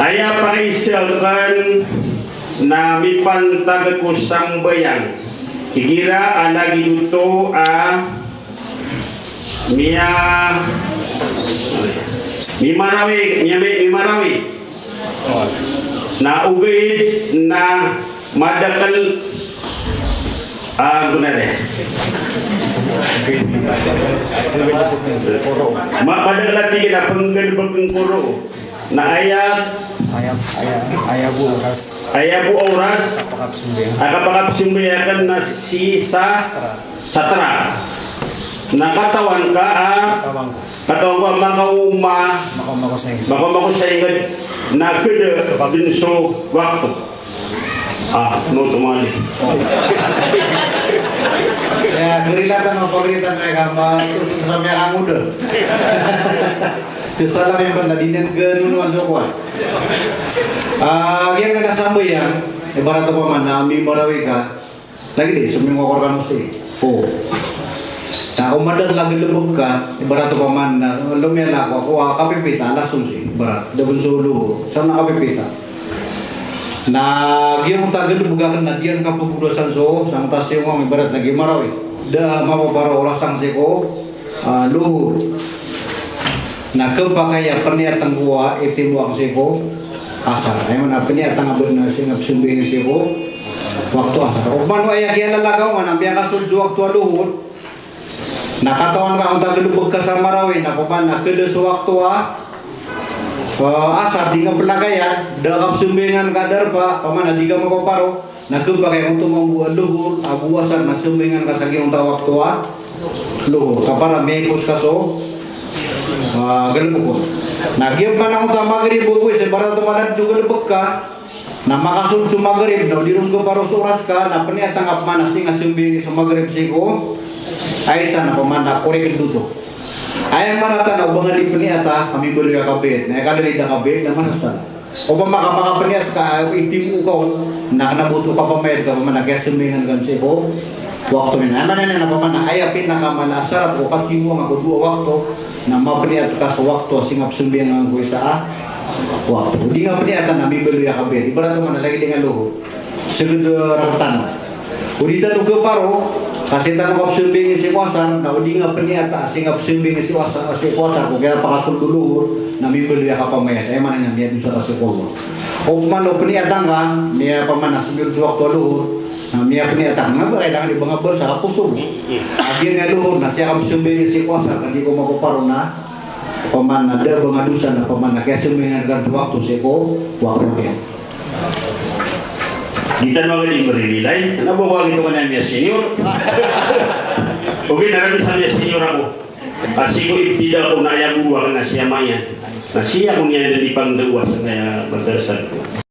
Ayah paisalkan nami pantag kusang bayang kira anak itu mimarawi na ugid na madakal benar ya madakal tiga na penggelbeng kuro na ayah bu oras akapakap sumbiyakan na si satra nakatawan ka katawan ko makaw sa ingad na kada din so waktu no tumali ya gerila kan favoritan ay gambar sampai ang muda susah lang yung pandadinan ganun masuk ko yang na sambayan ibarat pa man nami marawi ka lagi deh suming wakorkan usi na umadag lagi lubog ka ibarat pa man na lumela ko kapipita langsung sih ibarat dabun solo sana kapipita na giya mong tagal lubugakan na diyan kapupudosan so sang tasyo ngong ibarat lagi marawi da mapapara orasang siko luhur na kempakaya perniatan gua itimuang siko asar ay mana perniatan abad na singap sumbihin siko waktu asar o manu ayak yan lalagaw nga nabiya ka sulso waktu luhur nakatawan ka ang tagalubog ka sa marawi na kuman na kada sa waktu asar di nga pelagayan dakap sumbingan kadar pa pamana di ka mapaparo nagkempakaya untuk membuat luhur abuasan na sumbingan ka sa ginong waktu luhur kapara mekos kaso galbukon nagyam pa nang utang magrib buwis para tumalan juga lebek ka na makasul sa magrib na dirong ko para oras ka na paniatangap man asing asumbing sa magrib siko ay sana pamana korek duto ay marata na ubang di paniata kami beli kabit na kadali da kabit na masasala o pa makapaniat ka itim ukaw na nabuto ka pamayad ka pamana kaya sumbingan kan siko waktu ni naman na pamana ay pinakamalasar at katimu nga dua waktu na mapaniat ka sa waktu singap sumbingan ko sa waktu di nga paniatan na bibili ya kabit ibarat man lagi dengan luhur seged ratan udita duga paro kasi tanong kap sumbingan si kuasar na udi nga paniata singap sumbingan si kuasar ko kaya pakasul luhur na bibili ya kapamayat ay man na miya sa si kulo o man o paniatan ka niya pamanas bil waktu luhur na miya paniatan nga ba kailangan ibangabal sa kapusog agyan nga luhur na siya kap sumbingan si kuasar kandi ko mapaparo na paman ada pengadusan na paman kaya sumbingan kan waktu seko waktu kaya kita mga dinilay nabawa ito man niya senior okay na sa niya senior ako asiko ibtida ko na ayaw buwa na siya maya na siya kung niya di panggawa sa kaya magdarasal ko